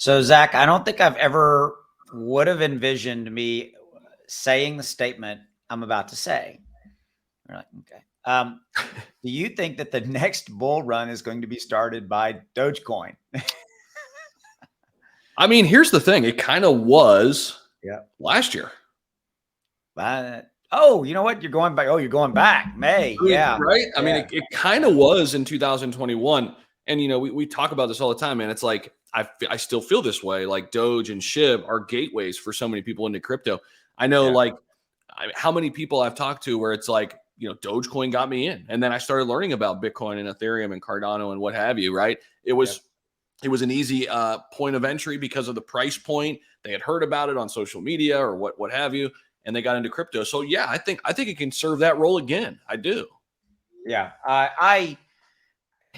So, Zach, I don't think I've ever would have envisioned me saying the statement I'm about to say. You're like, okay. Do you think that the next bull run is going to be started by Dogecoin? I mean, here's the thing. It kind of was last year. Oh, you know what? You're going back. Oh, you're going back. May. Yeah. Right. Yeah. I mean, it kind of was in 2021. And, we talk about this all the time, man. It's like, I still feel this way. Like Doge and SHIB are gateways for so many people into crypto. I know how many people I've talked to where it's like, Dogecoin got me in. And then I started learning about Bitcoin and Ethereum and Cardano and what have you. Right. It was an easy point of entry because of the price point. They had heard about it on social media or what have you, and they got into crypto. So yeah, I think it can serve that role again. I do. Yeah.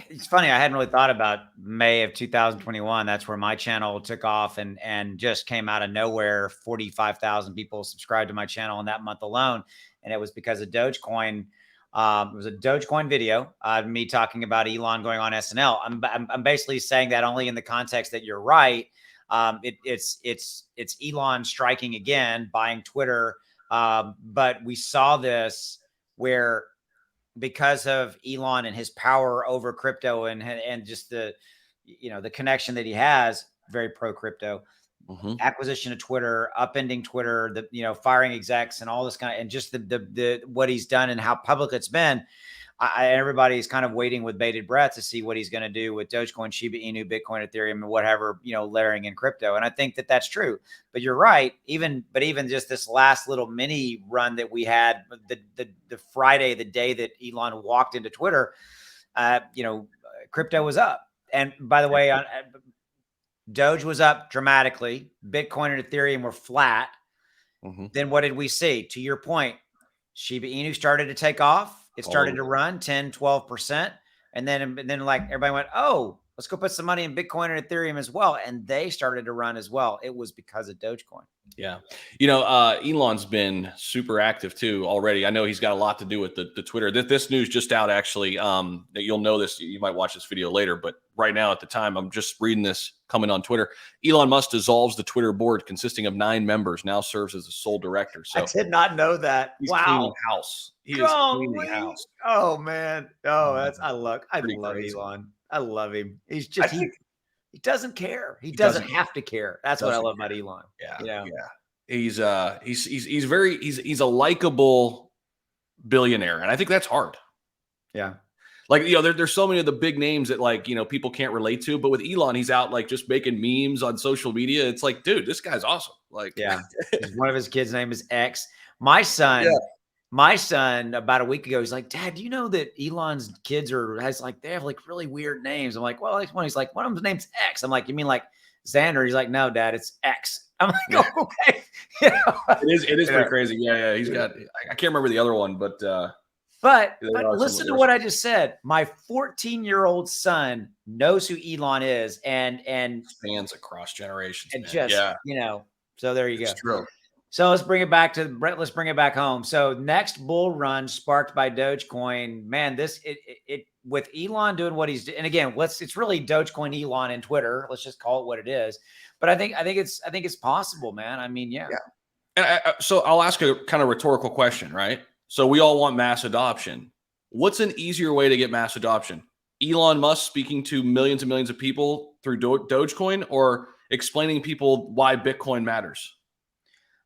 It's funny. I hadn't really thought about May of 2021. That's where my channel took off and just came out of nowhere. 45,000 people subscribed to my channel in that month alone. And it was because of Dogecoin. It was a Dogecoin video, me talking about Elon going on SNL. I'm basically saying that only in the context that you're right. It's Elon striking again, buying Twitter. But we saw this where, because of Elon and his power over crypto and just the connection that he has, very pro crypto, acquisition of Twitter, upending Twitter, firing execs and all this kind of, and just the what he's done and how public it's been. Everybody's kind of waiting with bated breath to see what he's going to do with Dogecoin, Shiba Inu, Bitcoin, Ethereum, and whatever, layering in crypto. And I think that that's true, but you're right. Even just this last little mini run that we had, the Friday, the day that Elon walked into Twitter, crypto was up. And by the way, Doge was up dramatically. Bitcoin and Ethereum were flat. Then what did we see? To your point, Shiba Inu started to take off. It started to run 10, 12%. And then like everybody went, oh, let's go put some money in Bitcoin and Ethereum as well. And they started to run as well. It was because of Dogecoin. Yeah. Elon's been super active too already. I know he's got a lot to do with the Twitter. This news just out actually, you'll know this, you might watch this video later, but right now at the time, I'm just reading this coming on Twitter. Elon Musk dissolves the Twitter board consisting of 9 members, now serves as the sole director. So I did not know that. He's wow. cleaning house. He is cleaning house. Oh man. Oh, I love crazy. Elon. I love him. He's just, he doesn't care. He doesn't have to care. That's what I love about Elon. Yeah. He's a likable billionaire. And I think that's hard. Yeah. Like, there's so many of the big names that people can't relate to, but with Elon, he's out like just making memes on social media. It's like, dude, this guy's awesome. Like, one of his kids' name is X. My son about a week ago, he's like, Dad, do you know that Elon's kids they have like really weird names? I'm like, well, he's like, one of them's name's X. I'm like, you mean like Xander? He's like, no, Dad, it's X. I'm like, oh, okay. It is pretty crazy. Yeah. He's got, I can't remember the other one, but listen to what I just said. My 14-year-old son knows who Elon is and spans across generations. And so there you go. True. So let's bring it back home. So next bull run sparked by Dogecoin, man, it with Elon doing what he's doing. And again, it's really Dogecoin, Elon, and Twitter. Let's just call it what it is. But I think it's possible, man. I mean, yeah. And so I'll ask a kind of rhetorical question, right? So we all want mass adoption. What's an easier way to get mass adoption? Elon Musk speaking to millions and millions of people through Dogecoin, or explaining people why Bitcoin matters?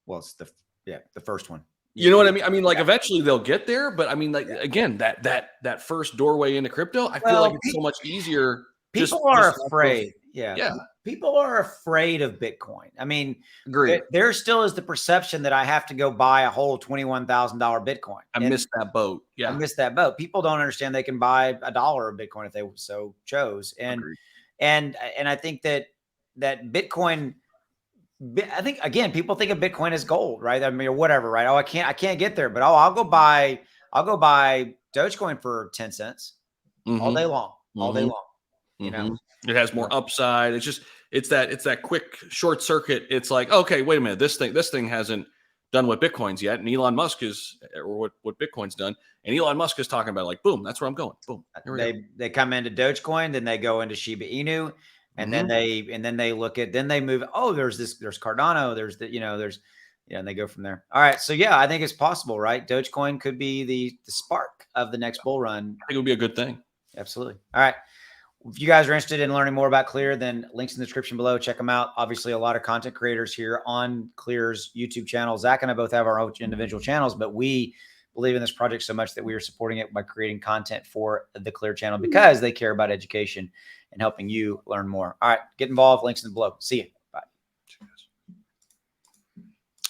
Well, it's the first one. You know what I mean? I mean, eventually they'll get there, but I mean, again, that first doorway into crypto, I feel like it's so much easier. People are afraid. Yeah. People are afraid of Bitcoin. I mean, there still is the perception that I have to go buy a whole $21,000 Bitcoin. I missed that boat. Yeah. I missed that boat. People don't understand they can buy $1 of Bitcoin if they so chose. And I think that Bitcoin, I think, again, people think of Bitcoin as gold, right? I mean, or whatever, right? Oh, I can't get there, but I'll go buy Dogecoin for 10 cents all day long, you know? It has more upside. It's that quick short circuit. It's like, okay, wait a minute. This thing hasn't done what Bitcoin's yet. And Elon Musk or what Bitcoin's done. And Elon Musk is talking about, like, boom, that's where I'm going. Boom. They come into Dogecoin, then they go into Shiba Inu. And then they look at, then they move, oh, there's Cardano, there's and they go from there. All right. So yeah, I think it's possible, right? Dogecoin could be the spark of the next bull run. I think it would be a good thing. Absolutely. All right. If you guys are interested in learning more about Clear, then links in the description below. Check them out. Obviously, a lot of content creators here on Clear's YouTube channel. Zach and I both have our own individual channels, but we believe in this project so much that we are supporting it by creating content for the Clear channel because they care about education and helping you learn more. All right, get involved. Links in the below. See you.